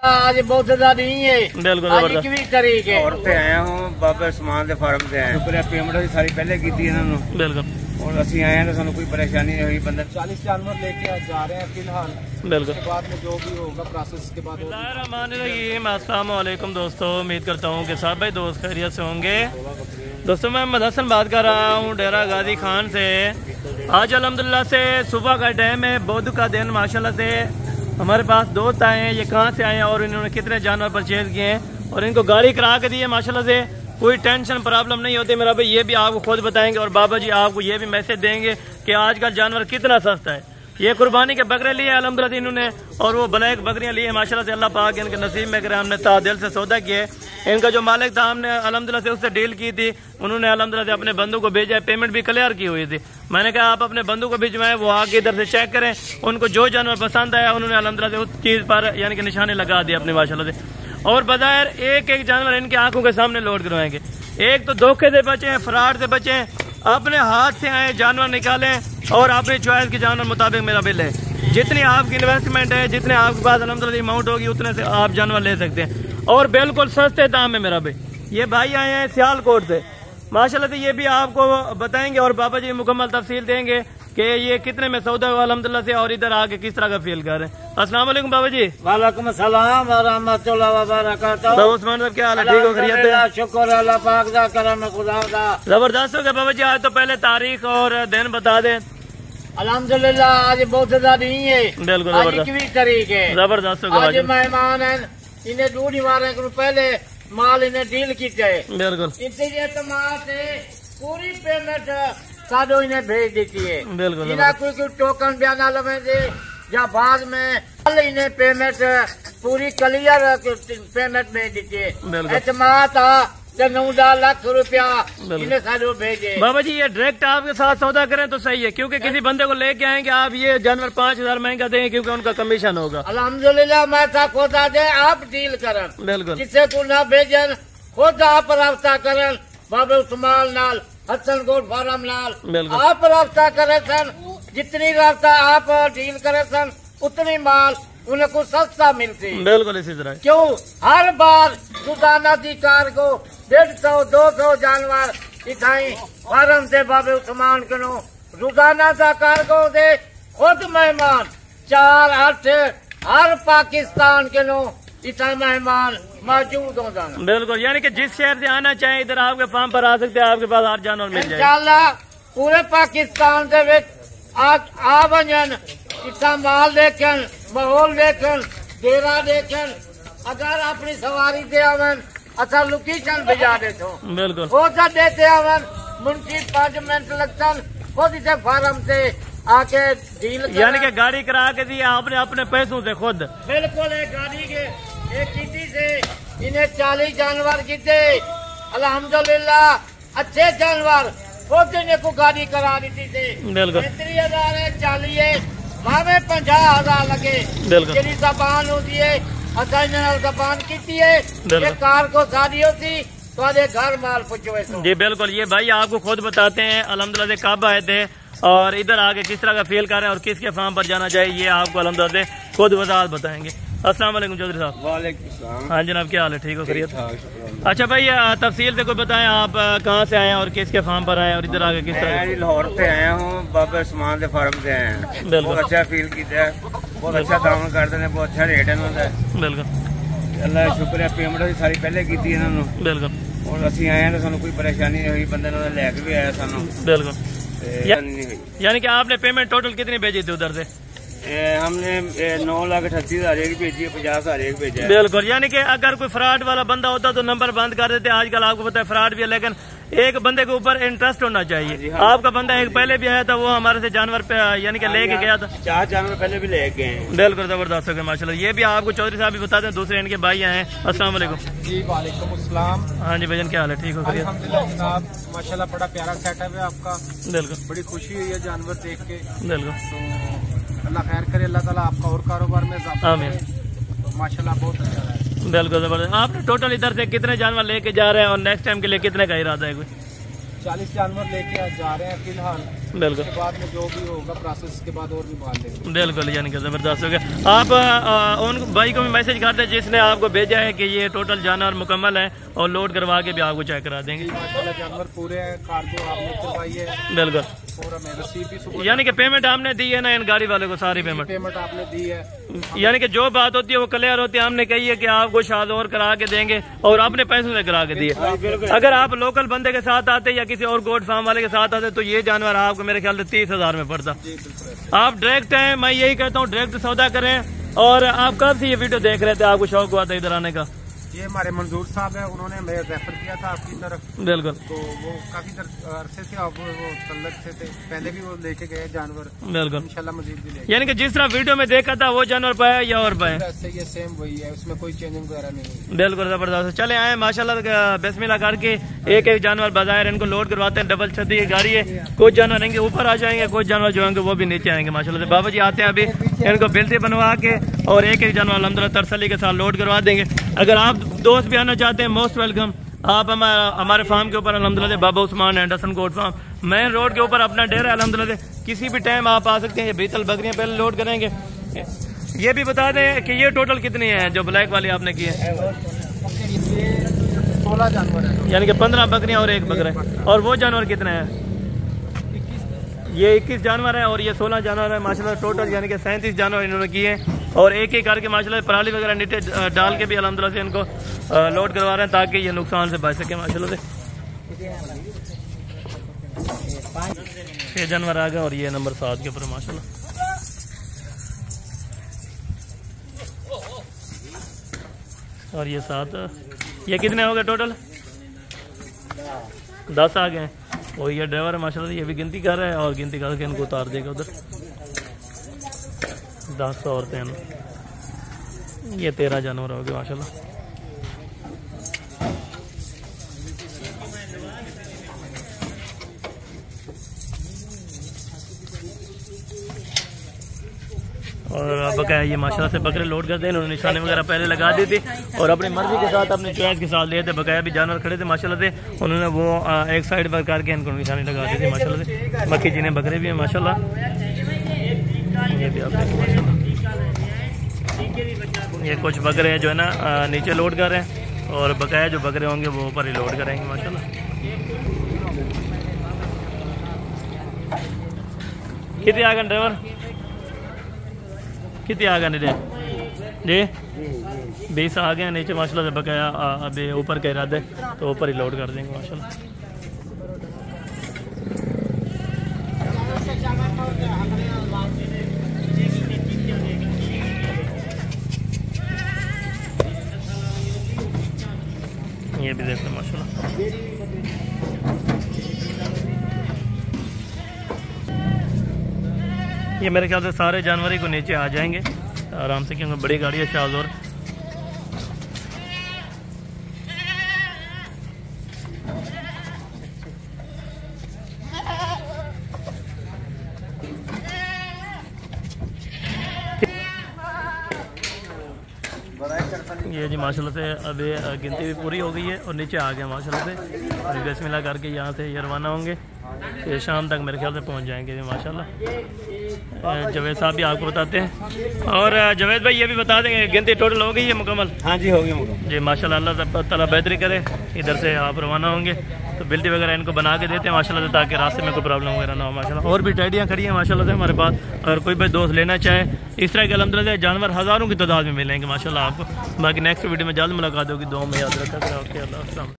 आज बहुत ज्यादा नहीं है। बिल्कुल आज 21 तारीख है। और ते आया हूँ बाबा उस्मान दे फार्म से आए। शुक्र है पेमेंट अभी सारी पहले की थी इन्होंने। बिल्कुल और असि आए हैं तो सानू कोई परेशानी नहीं हुई। बंदा 40 जानवर लेके आज जा रहे हैं फिलहाल। बिल्कुल उसके बाद में जो भी होगा प्रोसेस के बाद अस्सलाम वालेकुम दोस्तों, उम्मीद करता हूँ कि सब भाई दोस्त खैरियत से होंगे। दोस्तों मैं मोहम्मद हसन बात कर रहा हूँ डेरा गाजी खान से। आज अल्हम्दुलिल्लाह से सुबह का टाइम है, बुध का दिन। माशाल्लाह से हमारे पास दोस्त आए हैं, ये कहाँ से आए हैं और इन्होंने कितने जानवर परचेज किए हैं और इनको गाड़ी करा के दी है। माशाल्लाह से कोई टेंशन प्रॉब्लम नहीं होती मेरा भाई, ये भी आपको खुद बताएंगे और बाबा जी आपको ये भी मैसेज देंगे कि आजकल जानवर कितना सस्ता है। ये कुर्बानी के बकरे लिए अल्हम्दुलिल्लाह इन्होंने और वो ब्लैक बकरियां लिए माशाल्लाह से। अल्लाह पाक इनके नसीब में करे, हमने दिल से सौदा किए। इनका जो मालिक था हमने अल्हम्दुलिल्लाह से उससे डील की थी, उन्होंने अल्हम्दुलिल्लाह से अपने बंधु को भेजा, पेमेंट भी क्लियर की हुई थी। मैंने कहा आप अपने बंधु को भिजवाएं, वो आके इधर से चेक करें, उनको जो जानवर पसंद आया उन्होंने अल्हम्दुलिल्लाह से उस चीज़ पर यानी कि निशाने लगा दिए अपनी माशाल्लाह से। और बज़ाहिर एक एक जानवर इनकी आंखों के सामने लोड करवाएंगे। एक तो धोखे से बचें, फ्रॉड से बचें, अपने हाथ से आए जानवर निकालें और अपनी चॉइस के जानवर मुताबिक मेरा बिल है। जितनी आपकी इन्वेस्टमेंट है, जितने आपके पास अल्हम्दुलिल्लाह अमाउंट होगी उतने से आप जानवर ले सकते हैं और बिल्कुल सस्ते दाम में मेरा भाई। ये भाई आए हैं सियालकोट से माशाल्लाह से, ये भी आपको बताएंगे और बाबा जी मुकम्मल तफसील देंगे कि ये कितने में सौदा हुआ अल्हम्दुलिल्लाह से और इधर आके किस तरह का फील कर रहे हैं। अस्सलाम वालेकुम बाबा जी। वालेकुम सलाम व रहमतुल्लाह व बरकातहू। बाबा उस्मान साहब क्या हाल है, ठीक हो, खैरियत है? शुक्र अल्लाह पाक दा, करम खुदा दा। जबरदस्त हो गया बाबा जी। आज तो पहले तारीख और दिन बता दें। अल्हम्दुलिल्लाह आज बहुत ज्यादा नहीं है। बिल्कुल आज जबरदस्त 21 तारीख है। जबरदस्त हो आज गया। मेहमान हैं, इन्हें ढूंढी मारने के पहले माल इन्हें डील की है। बिल्कुल इनसे एतमाद से पूरी पेमेंट साडो इन्हें भेज देती है। बिल्कुल इन्हें कोई टोकन बयाना लगे दे या बाद में कल इन्हें पेमेंट पूरी क्लियर पेमेंट भेज देती है। बिल्कुल। एतमाद था 9 लाख रुपया इन्हें साडो भेजे। बाबा जी ये डायरेक्ट आपके साथ सौदा करें तो सही है, क्योंकि किसी बंदे को लेके आएंगे आप ये जानवर 5000 महंगा देंगे क्योंकि उनका कमीशन होगा। अल्हम्दुलिल्लाह मैं था खुदा दे आप डील करन, बिल्कुल जिसे को ना भेजन खुद आप रास्ता करन। बाबा उस्मान नाल, हसन गोट फार्म नाल बिल्कुल। आप रास्ता करे सन, जितनी रास्ता आप डील करे सन उतनी माल उन्हें को सस्ता मिलती। बिल्कुल इसी तरह। क्यों हर बार रोजाना की कार को 150-200 जानवर इठाई फार्म से बाबे उस्मान कनो रोजाना का कार्गो से खुद मेहमान 4-8 हर पाकिस्तान के नो इतना मेहमान मौजूद हो जाना। बिल्कुल, यानी कि जिस शहर से आना चाहे इधर आपके फार्म पर आ सकते हैं, आपके पास हर जानवर मिल जाएगा इंशाल्लाह। पूरे पाकिस्तान से आ वजन इतना माल देखन, माहौल देखन, डेरा देखन। अगर अपनी सवारी दे आवन अच्छा लोकेशन भेजा देते हो। बिल्कुल वो सब देते आवन मुंशी 5 मिनट लगता खुद इसे फार्म से आके डील यानी कि गाड़ी करा के दी आपने अपने पैसों से खुद। बिल्कुल एक गाड़ी के एक किसी से इन्हें 40 जानवर किते अल्हम्दुलिल्लाह अच्छे जानवर खुद इन्हें को गाड़ी करा दी थी। बिल्कुल 30,000 है 40 भावे 50,000 लगे। बिल्कुल। जेडी जबान होती है अच्छा इन्हें जबान की है ये कार को शादी होती तो घर माल पूछो जी। बिल्कुल ये भाई आपको खुद बताते हैं अल्हम्दुलिल्लाह से कब आए थे और इधर आके किस तरह का फील कर रहे हैं और किसके फार्म पर जाना चाहिए, ये आपको अल्हम्दुलिल्लाह से खुद वजाहत बताएंगे। अस्सलाम वालेकुम चौधरी साहब। वालेकुम सलाम। हाँ जनाब क्या हाल है, ठीक हो, खैरियत? अच्छा भाई तफसील से कोई बताएं आप कहाँ से आए हैं और किसके फार्म पर आए हैं और इधर आके किस तरह? मैं लाहौर से आया हूँ बाबा उस्मान दे फार्म से आए हैं। बिल्कुल। बहुत अच्छा फील किया है, बहुत अच्छा काम करते हैं, बहुत अच्छा रेट है इन्होंने। बिल्कुल अल्लाह शुक्र है पेमेंट अभी सारी पहले की थी इन्होंने। बिल्कुल। और असि आए हैं तो सानू कोई परेशानी नहीं हुई, बंदे ने लैके भी आया सानू। बिल्कुल नहीं हुई। यानी कि आपने पेमेंट टोटल कितनी भेजी थी उधर से? हमने 9,38,000 एक भेजी है, 50,000 एक भेजा है। बिल्कुल, यानी कि अगर कोई फ्रॉड वाला बंदा होता तो नंबर बंद कर देते। आजकल आपको पता है फ्रॉड भी है, लेकिन एक बंदे के ऊपर इंटरेस्ट होना चाहिए। आपका बंदा एक पहले भी आया था, वो हमारे से जानवर पे यानी कि लेके गया था, 4 जानवर पहले भी ले गए हैं। बिल्कुल जबरदस्त हो गया माशाल्लाह। ये भी आपको चौधरी साहब भी बताते हैं, दूसरे इनके भाई आए हैं। अस्सलाम वालेकुम जी। वालेकुम अस्सलाम। हाँ जी भजन क्या हाल है, ठीक हो, खैरियत? अल्हम्दुलिल्लाह जनाब माशाल्लाह बड़ा प्यारा सेटअप है आपका। बिल्कुल बड़ी खुशी हुई है जानवर देख के। बिल्कुल तो अल्लाह खैर करे, अल्लाह ताला आपका और कारोबार में इजाफा आमीन। करे। तो माशाल्लाह बहुत अच्छा है। बिल्कुल जबरदस्त। आपने टोटल इधर से कितने जानवर लेके जा रहे हैं और नेक्स्ट टाइम के लिए कितने का इरादा है कोई? 40 जानवर लेके आज जा रहे हैं फिलहाल। बिल्कुल। उसके बाद में जो भी होगा प्रोसेस के बाद और भी बांध देंगे। बिल्कुल, यानी कि ज़बरदस्त हो गया। आप उन भाई को भी मैसेज करते हैं जिसने आपको भेजा है कि ये टोटल जानवर मुकम्मल है और लोड करवा के भी आपको चेक करा देंगे। माशाल्लाह जानवर पूरे हैं, कार्गो आपने करवाई है बिल्कुल, पूरा। मैं रसीद भी सुबह यानी कि पेमेंट आपने दी है ना इन गाड़ी वाले को, सारी पेमेंट आपने दी है। यानी कि जो बात होती है वो क्लियर होती है। हमने कही है कि आपको शायद और करा के देंगे और अपने पैसों से करा के दिए। अगर आप लोकल बंदे के साथ आते या किसी और गोट फार्म वाले के साथ आते तो ये जानवर आपको मेरे ख्याल से 30,000 में पड़ता। आप डायरेक्ट हैं, मैं यही कहता हूँ डायरेक्ट सौदा करें। और आप कब से ये वीडियो देख रहे थे, आपको शौक हुआ था इधर आने का? ये हमारे मंजूर साहब है, उन्होंने हमें रेफर किया था आपकी तरफ। बिल्कुल, तो वो काफी अरसे से अब वो तल्लक से थे, पहले भी वो लेके गए जानवर। बिल्कुल, इंशाल्लाह मजीद भी लेके। यानी कि जिस तरह वीडियो में देखा था वो जानवर पाया या और पाए? ऐसे ये सेम वही है, उसमें कोई चेंजिंग वगैरह नहीं है। बिल्कुल ज़बरदस्त। चले आए माशाल्लाह, बिस्मिल्लाह करके एक एक जानवर बाजार इनको लोड करवाते हैं। डबल छतरी की गाड़ी है। कुछ जानवर आएंगे ऊपर आ जाएंगे, कुछ जानवर जो होंगे वो भी नीचे आएंगे माशाल्लाह से। बाबा जी आते हैं अभी, इनको बिल्टी बनवा के और एक एक जानवर अल्हम्दुलिल्लाह तसल्ली के साथ लोड करवा देंगे। अगर आप दोस्त भी आना चाहते हैं, मोस्ट वेलकम। आप हमारे फार्म के ऊपर अल्हम्दुलिल्लाह डब्बा Usman Anderson goat farm main road के ऊपर अपना डेरा अल्हम्दुलिल्लाह। किसी भी टाइम आप आ सकते हैं। ये बीतल बकरियां पहले लोड करेंगे। ये भी बता दें कि ये टोटल कितनी है जो ब्लैक वाली आपने की है? 16 जानवर है, यानी कि 15 बकरियां और एक बकरा है। और वो जानवर कितने हैं? ये 21 जानवर है और ये 16 जानवर है माशाल्लाह। टोटल यानी कि 37 जानवर इन्होंने किए हैं और एक एक करके माशाल्लाह पराली वगैरह नीचे डाल के भी अल्हम्दुलिल्लाह से इनको लोड करवा रहे हैं ताकि ये नुकसान से बच सके माशाल्लाह से। 6 जानवर आ गए और ये नंबर 7 के ऊपर माशाल्लाह। और ये 7, ये कितने हो गए टोटल? 10 आ गए। और ये ड्राइवर है माशाल्लाह, ये भी गिनती कर रहा है और गिनती करके इनको उतार देगा उधर। 10 और 3, ये 13 जानवर हो गए माशाल्लाह। और अब क्या है, ये माशाल्लाह से बकरे लोड करते हैं। इन्होंने निशानी वगैरह पहले लगा दी थी और अपनी मर्जी के साथ अपनी चॉइस के साथ लिए थे। बकाया भी जानवर खड़े थे माशाल्लाह से, उन्होंने वो एक साइड पर करके इनको निशानी लगा दी थी माशाल्लाह से। बाकी जिन्हें बकरे भी हैं माशाल्लाह, ये भी आप देखो माशाल्लाह। ये कुछ बकरे हैं जो है ना नीचे लोड कर रहे हैं और बकाया जो बकरे होंगे वो ऊपर ही लोड करेंगे माशाल्लाह। कितने आ गए ड्राइवर? कितने आ गए नीचे जी? 20 आ गए नीचे माशाल्लाह से। बकाया अभी ऊपर का इरादा है तो ऊपर ही लोड कर देंगे माशाल्लाह। ये भी देखते हैं माशाल्लाह। ये मेरे ख्याल से सारे जानवर ही को नीचे आ जाएंगे आराम से, क्योंकि बड़ी गाड़ी है शाहजोर। ये जी माशाल्लाह से अभी गिनती भी पूरी हो गई है और नीचे आ गया माशाल्लाह से। अभी बिस्मिल्लाह करके यहाँ से ये रवाना होंगे, ये शाम तक मेरे ख्याल से पहुँच जाएंगे माशाल्लाह। जावेद साहब भी आपको बताते हैं। और जावेद भाई ये भी बता देंगे गिनती टोटल हो गई है मुकम्मल? हाँ जी, हो गया जी माशाल्लाह। अल्लाह ताला बेहतरी करे। इधर से आप रवाना होंगे तो बिल्टी वगैरह इनको बना के देते हैं माशाल्लाह से, ताकि रास्ते में कोई प्रॉब्लम वगैरह ना हो माशाल्लाह। और भी टैडियाँ खड़ी हैं माशाल्लाह से हमारे पास। अगर कोई भाई दोस्त लेना चाहे इस तरह के अल्हम्दुलिल्लाह जानवर हज़ारों की तादाद में मिलेंगे माशाल्लाह आपको। बाकी नेक्स्ट वीडियो में जल्द मुलाकात होगी। दुआ में याद रखा। ओके, अल्लाह।